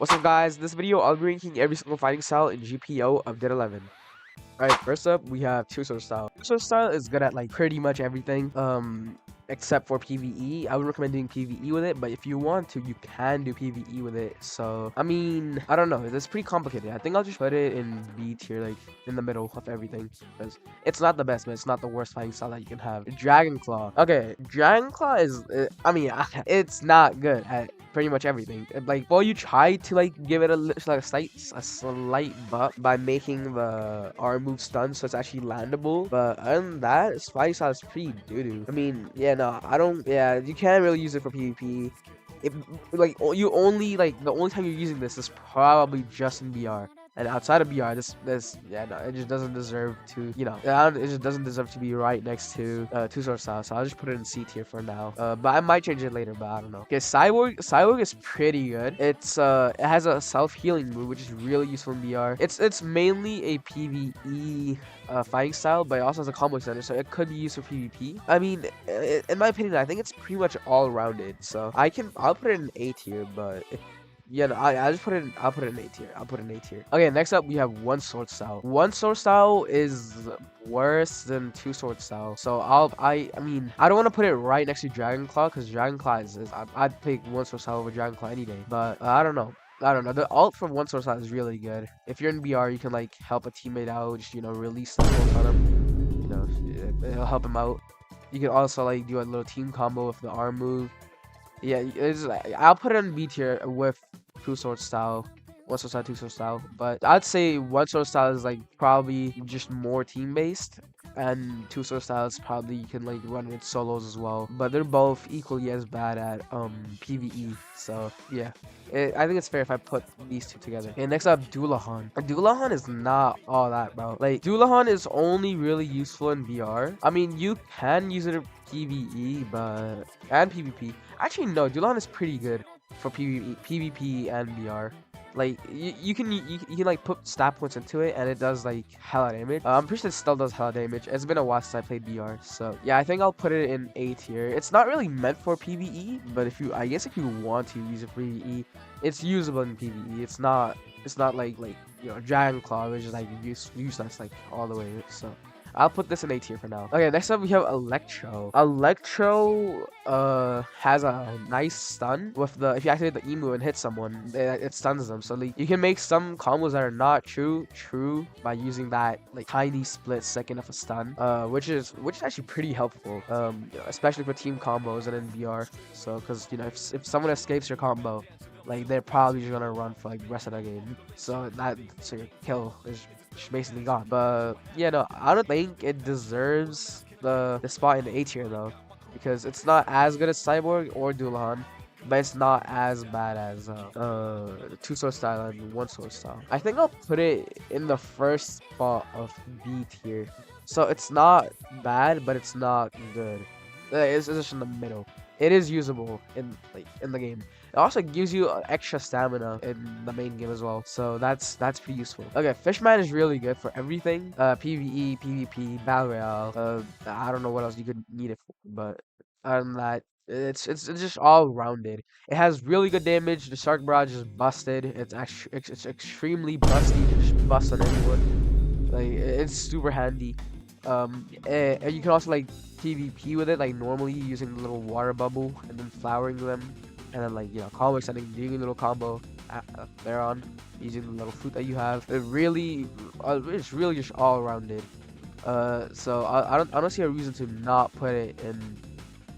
What's up, guys? This video, I'll be ranking every single fighting style in GPO of Dead 11. Alright, first up, we have two-sword style. Two-sword style is good at like pretty much everything, except for PvE. I would recommend doing PvE with it, but if you want to, you can do PvE with it. So, I mean, I don't know. It's pretty complicated. I think I'll just put it in B tier, like in the middle of everything, because it's not the best, but it's not the worst fighting style that you can have. Dragonclaw. Okay, Dragonclaw is, I mean, it's not good at pretty much everything. Like, well, you try to like give it a slight buff by making the arm move stun, so it's actually landable. But other than that, its fighting style is pretty doo-doo. I mean, yeah, no, I don't. Yeah, you can't really use it for PvP. If like you only like the only time you're using this is probably just in BR. And outside of BR, this yeah, no, it just doesn't deserve to, you know, it just doesn't deserve to be right next to two-sword style. So I'll just put it in C tier for now. But I might change it later, but I don't know. Okay, Cyborg is pretty good. It has a self-healing move, which is really useful in BR. It's mainly a PvE fighting style, but it also has a combo center, so it could be used for PvP. I mean, in my opinion, I think it's pretty much all-rounded. So I'll put it in A tier, but yeah, no, I'll put it in A tier. I'll put it in A tier. Okay, next up we have one sword style. One sword style is worse than two sword style. So I mean, I don't want to put it right next to Dragonclaw, because Dragonclaw is I'd pick one sword style over Dragonclaw any day. But I don't know. The ult from one sword style is really good. If you're in BR, you can like help a teammate out, just, you know, release the ult on him. You know, it'll help him out. You can also like do a little team combo with the arm move. Yeah, I'll put it in B tier with two-sword style, one-sword style, two-sword style. But I'd say one-sword style is like probably just more team-based, and two-sword style is probably you can like run with solos as well. But they're both equally as bad at PvE. So yeah, I think it's fair if I put these two together. Okay, next up, Dullahan. Dullahan is not all that, bro. Like, Dullahan is only really useful in BR. I mean, you can use it in PvE, but and PvP. Actually, no, Dullahan is pretty good for PvP and BR. Like, you can like put stat points into it, and it does like hella damage. I'm pretty sure it still does hella damage. It's been a while since I played BR, so yeah, I think I'll put it in A tier. It's not really meant for PvE, but I guess if you want to use it for PvE, it's usable in PvE. It's not like you know, Dragonclaw, which is like useless like all the way. So I'll put this in A tier for now. Okay, next up we have Electro. Electro has a nice stun with the, if you activate the E move and hit someone, it stuns them. So like, you can make some combos that are not true by using that like tiny split second of a stun, which is actually pretty helpful, especially for team combos and in BR. So because, you know, if someone escapes your combo, like, they're probably just gonna run for like the rest of the game. So your kill is basically gone. But yeah, no, I don't think it deserves the spot in the A tier though, because it's not as good as Cyborg or Dullahan, but it's not as bad as two-sword style and one-sword style. I think I'll put it in the first spot of B tier. So it's not bad, but it's not good. It's just in the middle. It is usable in the game. It also gives you extra stamina in the main game as well, so that's pretty useful. Okay, Fishman is really good for everything. PvE, PvP, Battle Royale. I don't know what else you could need it for, but other than that, it's just all rounded. It has really good damage. The Shark Barrage is busted. It's extremely busty. You can just bust on anyone. Like, it's super handy. And you can also like PvP with it, like normally using the little water bubble and then flowering them, and then like, you know, combo extending, doing a little combo there on using the little fruit that you have. It's really just all rounded. So I don't see a reason to not put it in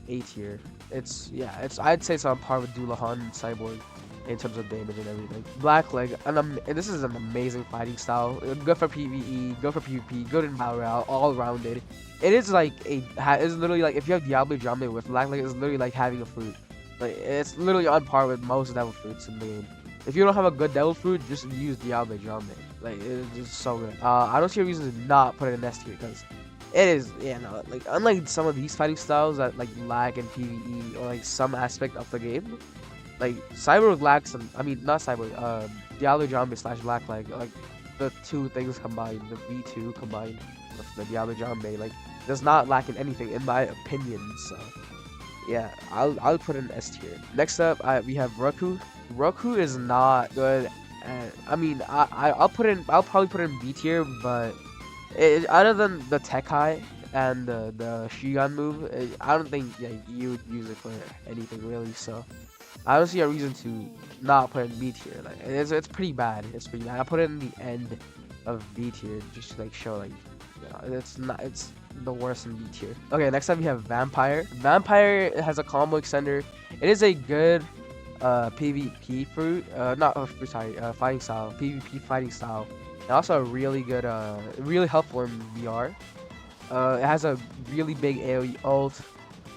A tier. I'd say it's on par with Dullahan and Cyborg in terms of damage and everything. Blackleg, and this is an amazing fighting style. Good for PvE, good for PvP, good in Battle Royale, all rounded. It is like it's literally like if you have Diablo Jame with Blackleg, it's literally like having a fruit. Like, it's literally on par with most devil fruits in the game. If you don't have a good devil fruit, just use Diablo Jame. Like, it's just so good. I don't see a reason to not put it in S tier, because it is, yeah, no, like, unlike some of these fighting styles that like lag in PvE or like some aspect of the game, like Cyborg lacks some, I mean, not Cyborg, Diablo Jame / Blackleg, like the two things combined, the V2 combined with the Diablo Jame, like, does not lack in anything in my opinion. So yeah, I'll put it in S tier. Next up, we have Roku is not good. I mean, I'll probably put it in B tier, but other than the Tech High and the Shigan move, I don't think you would use it for anything really. So I don't see a reason to not put it in B tier. Like it's pretty bad. It's pretty bad. I put it in the end of B tier just to like show like it's the worst in B tier. Okay, next up we have Vampire. Vampire has a combo extender. It is a good PvP fruit. Not fruit, sorry, fighting style. PvP fighting style. And also a really good really helpful in VR. It has a really big AoE ult.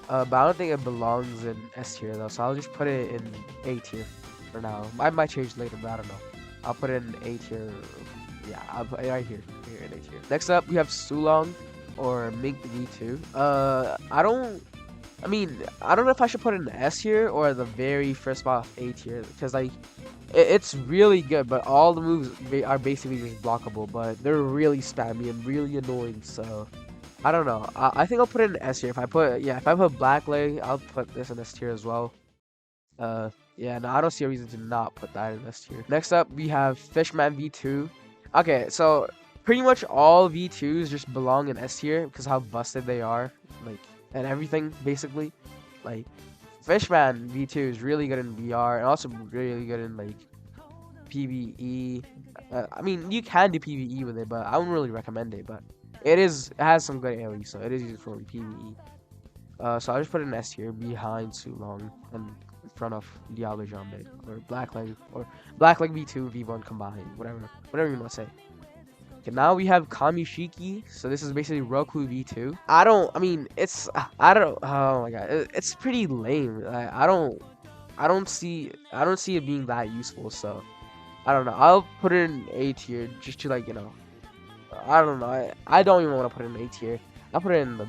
But I don't think it belongs in S tier though, so I'll just put it in A tier for now. I might change later, but I don't know. I'll put it in A tier. Yeah, I'll put it right here in A tier. Next up, we have Sulong or Mink V2. I mean, I don't know if I should put it in S tier or the very first spot of A tier, because like it's really good, but all the moves are basically just blockable, but they're really spammy and really annoying. So I don't know. I think I'll put it in S tier. If I put Black Leg, I'll put this in S tier as well. Yeah, no, I don't see a reason to not put that in S tier. Next up, we have Fishman V2. Okay, so pretty much all V2s just belong in S tier because how busted they are, like, and everything basically. Like, Fishman V2 is really good in VR and also really good in like PvE. I mean, you can do PvE with it, but I wouldn't really recommend it. But it has some good AoE, so it is used for PvE. So I'll just put it in S tier behind Sulong and in front of Diablo Jambe or Blackleg V2 V1 combined, whatever you want to say. Okay, now we have Shiki. So this is basically Roku V2. Oh my god, it's pretty lame. I don't see it being that useful. So I don't know. I'll put it in A tier just to like, I don't know. I don't even want to put it in A tier. I'll put it in the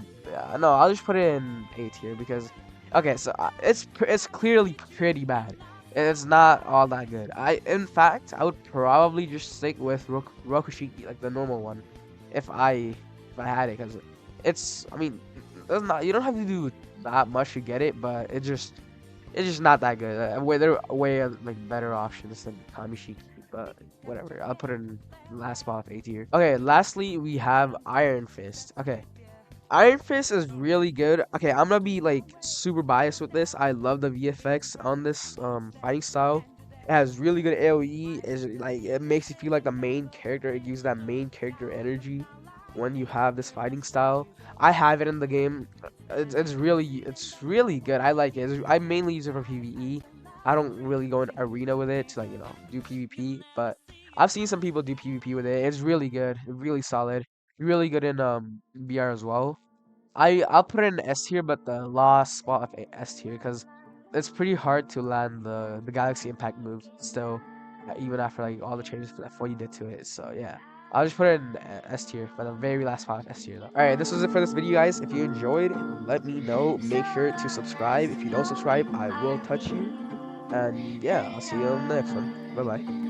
no. I'll just put it in A tier because okay. So it's clearly pretty bad. It's not all that good. In fact, I would probably just stick with Rokushiki, like the normal one, if I had it, because I mean, you don't have to do that much to get it, but it's just not that good. There are way like better options than Kamishiki, but whatever. I'll put it in last spot of A tier. Okay, lastly we have Iron Fist. Okay, Iron Fist is really good. Okay, I'm gonna be like super biased with this. I love the VFX on this fighting style. It has really good AoE. It makes you feel like the main character. It gives that main character energy when you have this fighting style. I have it in the game. It's really good. I like it. I mainly use it for PvE. I don't really go in arena with it to like do PvP, but I've seen some people do PvP with it. It's really good, really solid, really good in VR as well. I'll put it in S tier, but the last spot of S tier because it's pretty hard to land the Galaxy Impact move still, even after like all the changes that 40 did to it. So yeah, I'll just put it in S tier for the very last spot of S tier though. All right, this was it for this video, guys. If you enjoyed, let me know. Make sure to subscribe. If you don't subscribe, I will touch you. And yeah, I'll see you on the next one. Bye bye.